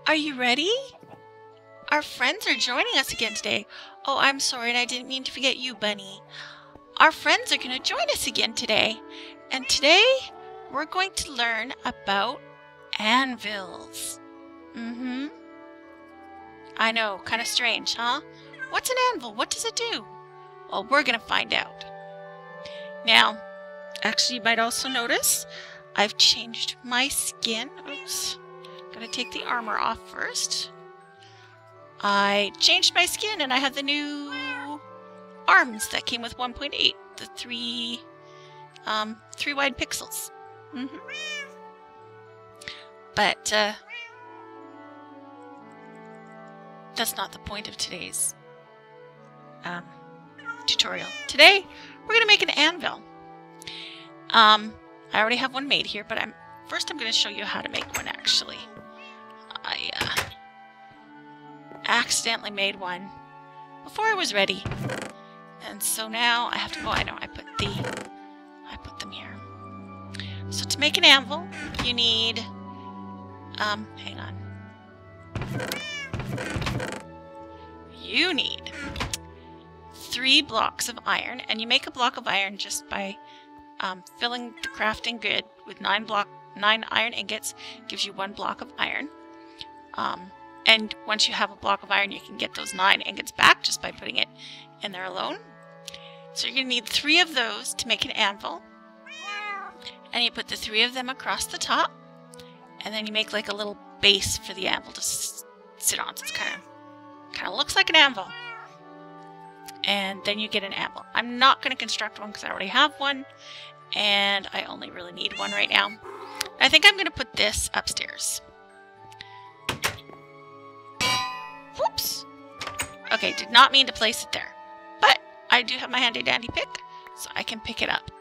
Are you ready? Our friends are joining us again today. Oh, I'm sorry, and I didn't mean to forget you, Bunny. Our friends are going to join us again today. And today, we're going to learn about anvils. I know, kind of strange, huh? What's an anvil? What does it do? Well, we're going to find out. Now, actually, you might also notice I've changed my skin. Oops. Gotta take the armor off first. I changed my skin and I have the new arms that came with 1.8. The three wide pixels. But that's not the point of today's tutorial. Today, we're gonna make an anvil. I already have one made here, but first I'm gonna show you how to make one actually. I accidentally made one before I was ready, and so now I have to go. I know I put them here. So to make an anvil, you need hang on. You need 3 blocks of iron, and you make a block of iron just by filling the crafting grid with 9 iron ingots. Gives you 1 block of iron. And once you have a block of iron, you can get those 9 ingots back just by putting it in there alone. So you're going to need 3 of those to make an anvil. And you put the 3 of them across the top. And then you make like a little base for the anvil to sit on. So it's kind of looks like an anvil. And then you get an anvil. I'm not going to construct one because I already have one. And I only really need one right now. I think I'm going to put this upstairs. Whoops! Okay, did not mean to place it there. But I do have my handy dandy pick, so I can pick it up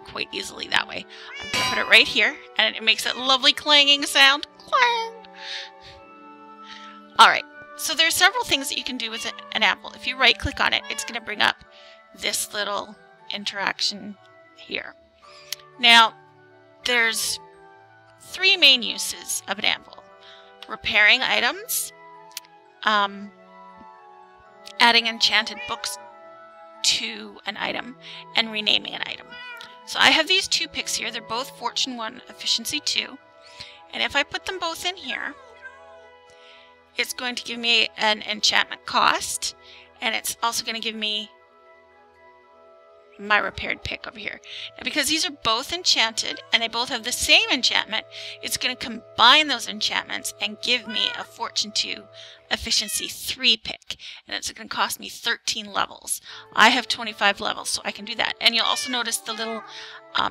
quite easily that way. I'm going to put it right here, and it makes that lovely clanging sound. Clang! Alright, so there's several things that you can do with an anvil. If you right click on it, it's going to bring up this little interaction here. Now, there's 3 main uses of an anvil. Repairing items, adding enchanted books to an item, and renaming an item. So I have these 2 picks here. They're both Fortune 1, Efficiency 2. And if I put them both in here, it's going to give me an enchantment cost, and it's also going to give me my repaired pick over here. Now, because these are both enchanted and they both have the same enchantment, it's going to combine those enchantments and give me a Fortune 2 Efficiency 3 pick, and it's going to cost me 13 levels. I have 25 levels, so I can do that. And you'll also notice the little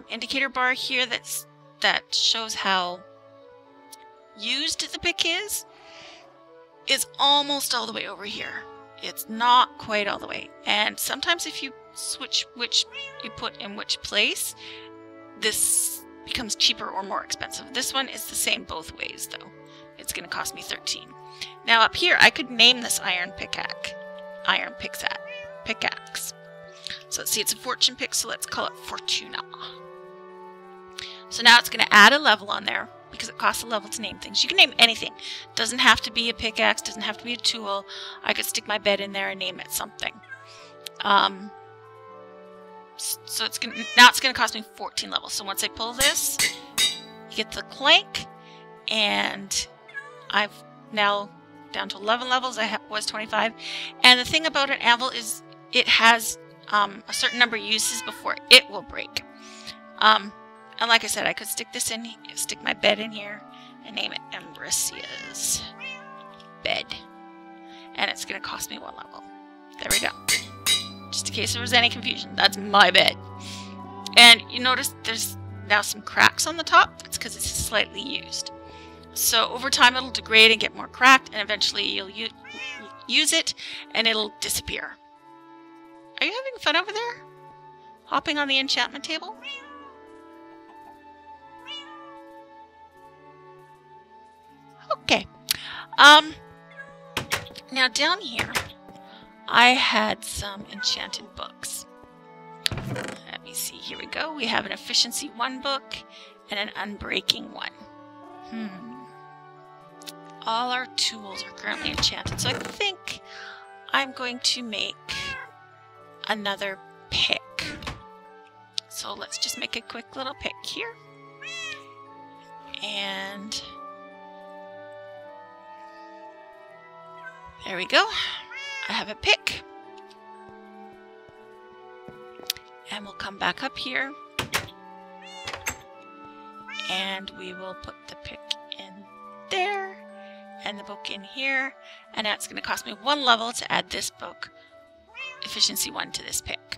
indicator bar here that shows how used the pick is almost all the way over here. It's not quite all the way, and sometimes if you switch which you put in which place, this becomes cheaper or more expensive. This one is the same both ways though. It's going to cost me 13. Now up here I could name this iron pickaxe. So let's see, it's a fortune pick, so let's call it Fortuna. So now it's going to add a level on there because it costs a level to name things. You can name anything. Doesn't have to be a pickaxe, doesn't have to be a tool. I could stick my bed in there and name it something. So now it's gonna cost me 14 levels. So once I pull this, you get the clank, and I've now down to 11 levels. I was 25. And the thing about an anvil is it has a certain number of uses before it will break. And like I said, I could stick my bed in here and name it Emrysia's bed, and it's gonna cost me 1 level. There we go. Just in case there was any confusion, that's my bed. And you notice there's now some cracks on the top. It's because it's slightly used. So over time it'll degrade and get more cracked, and eventually you'll use it and it'll disappear. Are you having fun over there? Hopping on the enchantment table? Okay. Now down here I had some enchanted books. Let me see, here we go. We have an Efficiency 1 book and an Unbreaking 1. all our tools are currently enchanted. So I think I'm going to make another pick. So let's just make a quick little pick here. And there we go. I have a pick. And we'll come back up here. And we will put the pick in there. And the book in here. And that's going to cost me 1 level to add this book, efficiency 1, to this pick.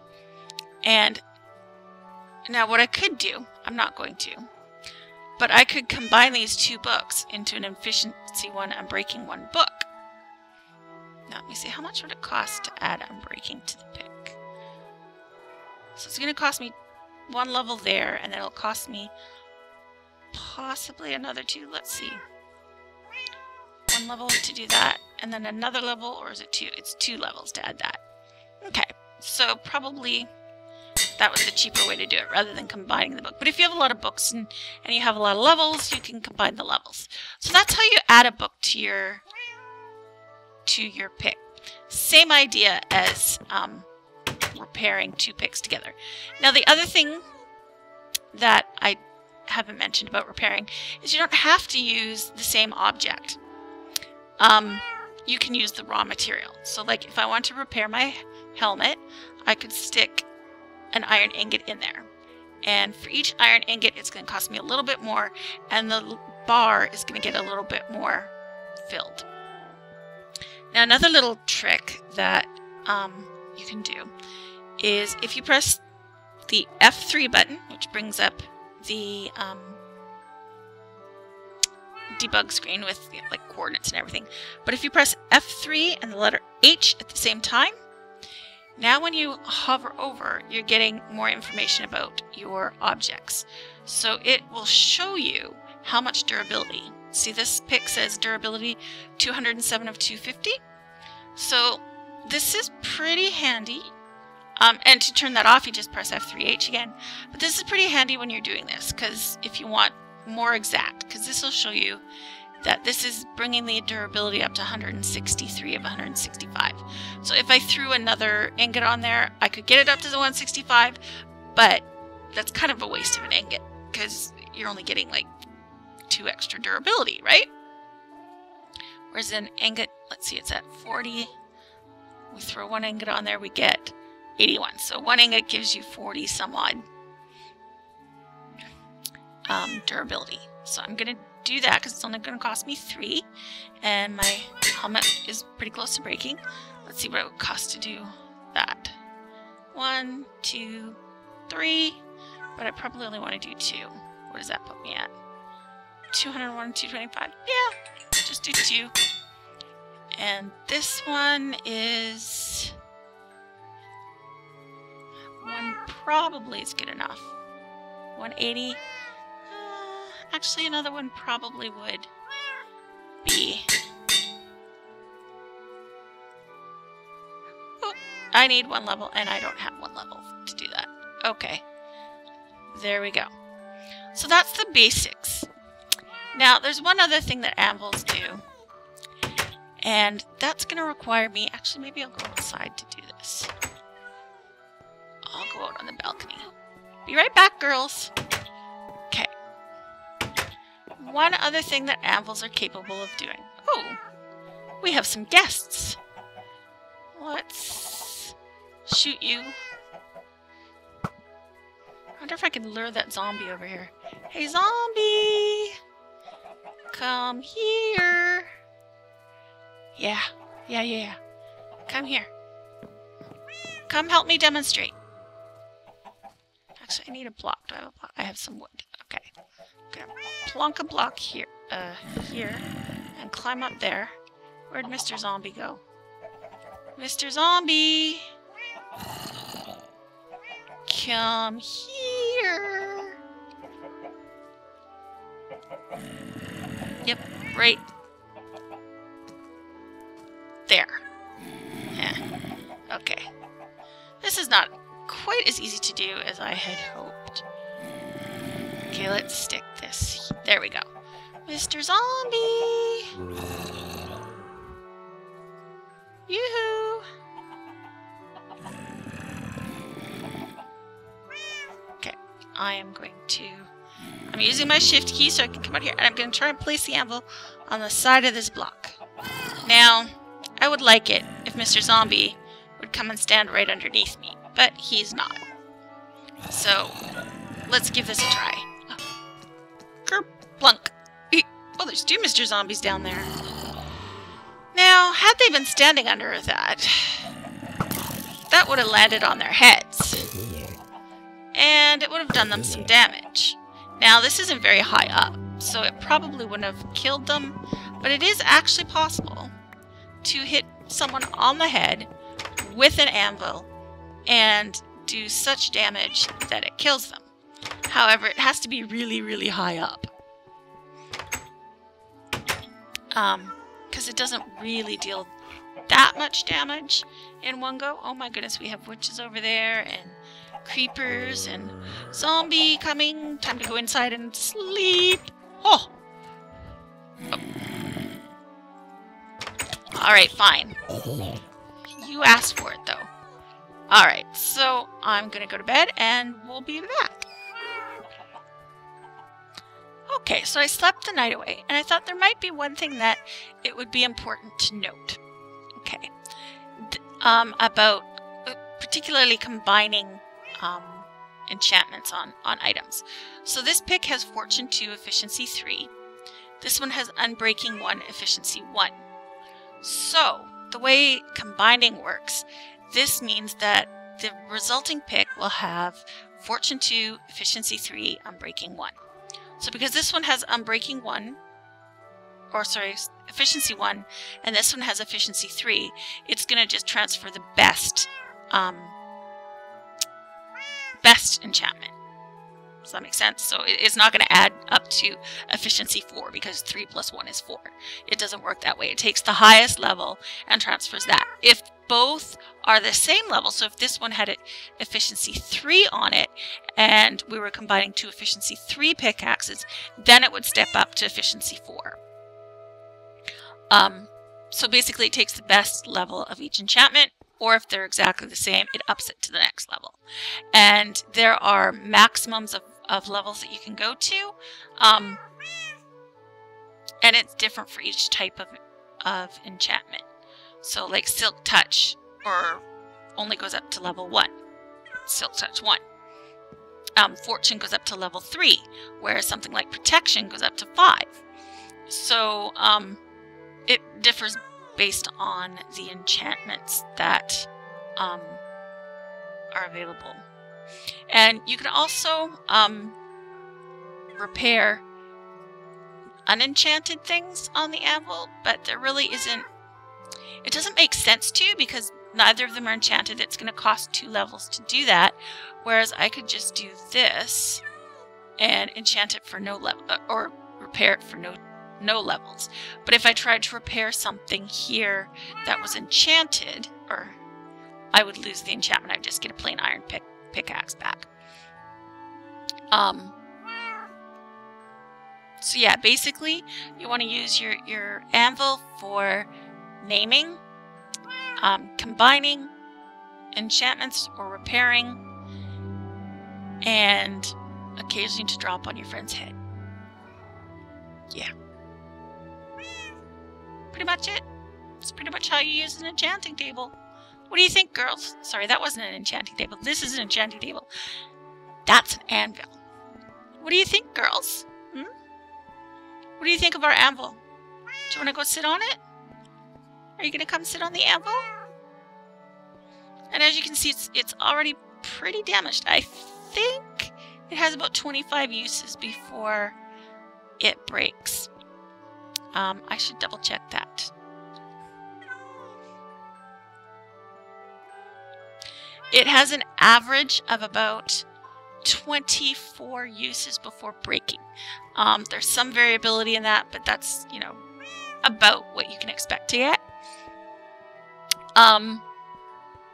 And now what I could do, I'm not going to, but I could combine these 2 books into an efficiency 1 unbreaking 1 book. Now let me see, how much would it cost to add unbreaking to the pick? So it's going to cost me 1 level there, and then it'll cost me possibly another 2. Let's see. 1 level to do that, and then another level, or is it 2? It's 2 levels to add that. Okay, so probably that was the cheaper way to do it rather than combining the book. But if you have a lot of books and you have a lot of levels, you can combine the levels. So that's how you add a book to your pick. Same idea as repairing 2 picks together. Now the other thing that I haven't mentioned about repairing is you don't have to use the same object. You can use the raw material. So like if I want to repair my helmet, I could stick an iron ingot in there. And for each iron ingot, it's going to cost me a little bit more, and the bar is going to get a little bit more filled. Now another little trick that you can do is if you press the F3 button, which brings up the debug screen with like coordinates and everything, but if you press F3 and the letter H at the same time, now when you hover over, you're getting more information about your objects. So it will show you how much durability. See, this pick says durability 207 of 250. So this is pretty handy. And to turn that off, you just press F3H again. But this is pretty handy when you're doing this, because if you want more exact, because this will show you that this is bringing the durability up to 163 of 165. So if I threw another ingot on there, I could get it up to the 165, but that's kind of a waste of an ingot, because you're only getting like 2 extra durability, right? Whereas an ingot, let's see, it's at 40. We throw 1 ingot on there, we get 81. So 1 ingot gives you 40 some odd durability. So I'm going to do that because it's only going to cost me 3, and my helmet is pretty close to breaking. Let's see what it would cost to do that. 1, 2, 3, but I probably only want to do 2. What does that put me at? 201, 225. Yeah, just do 2. And this one is 1 probably is good enough. 180. Actually, another one probably would be. Oh, I need 1 level, and I don't have 1 level to do that. Okay. There we go. So that's the basics. Now, there's one other thing that anvils do, and that's going to require me. Actually, maybe I'll go outside to do this. I'll go out on the balcony. Be right back, girls. Okay. One other thing that anvils are capable of doing. Oh, we have some guests. Let's shoot you. I wonder if I can lure that zombie over here. Hey, zombie! Come here. Yeah. Come here. Come help me demonstrate. Actually, I need a block. Do I have a block? I have some wood. Okay. I'm gonna plonk a block here, here, and climb up there. Where'd Mr. Zombie go? Mr. Zombie! Come here! Yep, right there. Yeah. Okay. This is not quite as easy to do as I had hoped. Okay, let's stick this. There we go. Mr. Zombie! I am going to... I'm using my shift key so I can come out here, and I'm going to try and place the anvil on the side of this block. Now, I would like it if Mr. Zombie would come and stand right underneath me, but he's not. So, let's give this a try. Kerplunk. Oh, there's 2 Mr. Zombies down there. Now, had they been standing under that would have landed on their heads. And it would have done them some damage. Now, this isn't very high up, so it probably wouldn't have killed them, but it is actually possible to hit someone on the head with an anvil and do such damage that it kills them. However, it has to be really, really high up. Because it doesn't really deal that much damage in one go. Oh my goodness, we have witches over there, and creepers, and zombie coming. Time to go inside and sleep. Oh! Alright, fine. You asked for it, though. Alright, so I'm gonna go to bed, and we'll be back. Okay, so I slept the night away, and I thought there might be one thing that it would be important to note. Okay. About particularly combining enchantments on items. So this pick has Fortune 2, Efficiency 3. This one has Unbreaking 1, Efficiency 1. So, the way combining works, this means that the resulting pick will have Fortune 2, Efficiency 3, Unbreaking 1. So because this one has Unbreaking 1, or sorry, Efficiency 1, and this one has Efficiency 3, it's going to just transfer the best enchantment. Does that make sense? So it's not going to add up to Efficiency 4 because 3 plus 1 is 4. It doesn't work that way. It takes the highest level and transfers that. If both are the same level, so if this one had Efficiency 3 on it and we were combining 2 Efficiency 3 pickaxes, then it would step up to Efficiency 4. So basically it takes the best level of each enchantment, or if they're exactly the same, it ups it to the next level. And there are maximums of levels that you can go to, and it's different for each type of enchantment. So like Silk Touch only goes up to level 1. Silk Touch 1. Fortune goes up to level 3, whereas something like Protection goes up to 5. So it differs based on the enchantments that are available. And you can also repair unenchanted things on the anvil, but there really isn't... It doesn't make sense to, because neither of them are enchanted. It's going to cost 2 levels to do that, whereas I could just do this and enchant it for no level, or repair it for no levels. But if I tried to repair something here that was enchanted, or I would lose the enchantment, I'd just get a plain iron pickaxe back. So yeah, basically you want to use your anvil for naming, combining enchantments or repairing, and occasionally to drop on your friend's head. Yeah. Pretty much it. It's pretty much how you use an enchanting table. What do you think, girls? Sorry, that wasn't an enchanting table. This is an enchanting table. That's an anvil. What do you think, girls? What do you think of our anvil? Do you want to go sit on it? Are you going to come sit on the anvil? And as you can see, it's already pretty damaged. I think it has about 25 uses before it breaks. I should double check that. It has an average of about 24 uses before breaking. There's some variability in that, but that's, you know, about what you can expect to get.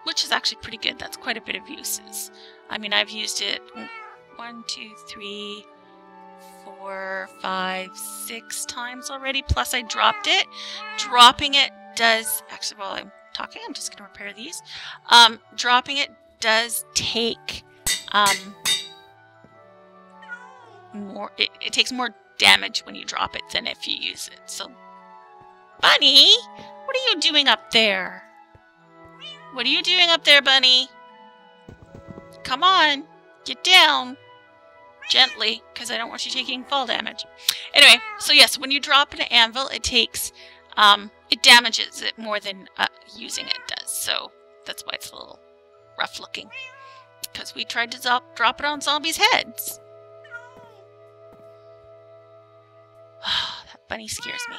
Which is actually pretty good. That's quite a bit of uses. I mean, I've used it 1, 2, 3, 4, 5, 6 times already, plus I dropped it. Dropping it does, actually, while I'm talking, I'm just going to repair these. Dropping it does take more, it takes more damage when you drop it than if you use it. So, Bunny, what are you doing up there? What are you doing up there, Bunny? Come on, get down. Gently, because I don't want you taking fall damage. Anyway, so yes, when you drop an anvil, it takes, it damages it more than using it does. So that's why it's a little rough looking. Because we tried to drop it on zombies' heads. That bunny scares me.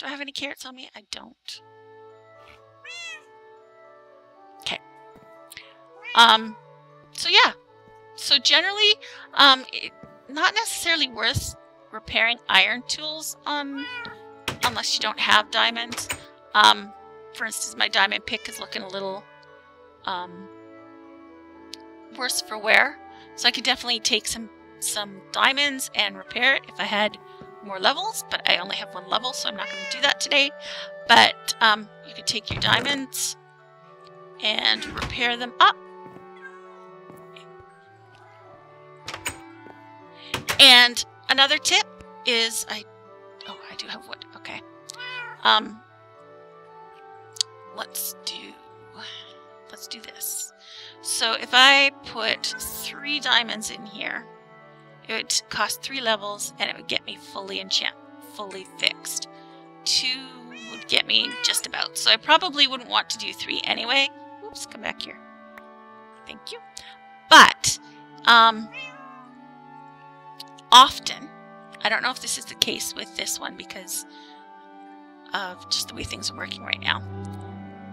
Do I have any carrots on me? I don't. Okay. So yeah. So generally, not necessarily worth repairing iron tools unless you don't have diamonds. For instance, my diamond pick is looking a little worse for wear. So I could definitely take some diamonds and repair it if I had more levels, but I only have 1 level, so I'm not going to do that today. But you could take your diamonds and repair them up. And another tip is I do have wood. Okay. Let's do this. So if I put 3 diamonds in here, it would cost 3 levels and it would get me fully fixed. 2 would get me just about. So I probably wouldn't want to do 3 anyway. Oops, come back here. Thank you. But often, I don't know if this is the case with this one because of just the way things are working right now.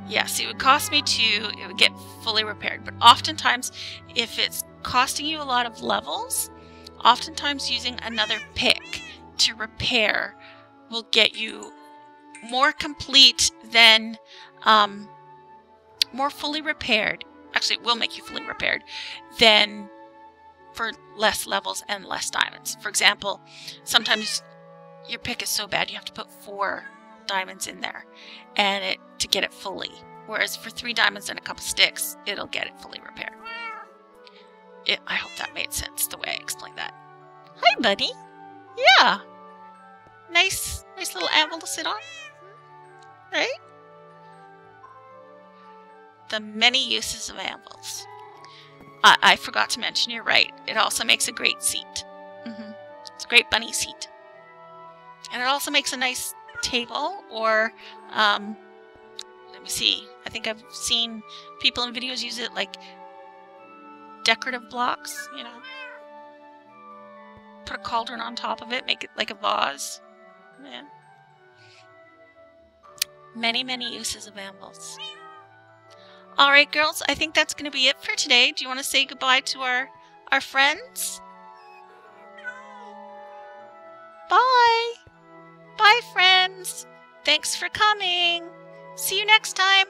Yes, it would cost me 2, it would get fully repaired. But oftentimes, if it's costing you a lot of levels, oftentimes using another pick to repair will get you more complete than, more fully repaired. Actually, it will make you fully repaired than for less levels and less diamonds. For example, sometimes your pick is so bad you have to put 4 diamonds in there and to get it fully. Whereas for 3 diamonds and a couple sticks, it'll get it fully repaired. I hope that made sense the way I explained that. Hi, buddy. Yeah. Nice little anvil to sit on. Right? The many uses of anvils. I forgot to mention, you're right. It also makes a great seat. It's a great bunny seat. And it also makes a nice table or, let me see. I think I've seen people in videos use it like decorative blocks, you know. Put a cauldron on top of it, make it like a vase. Man. Many, many uses of anvils. Alright, girls, I think that's going to be it for today. Do you want to say goodbye to our friends? Bye! Bye, friends! Thanks for coming! See you next time!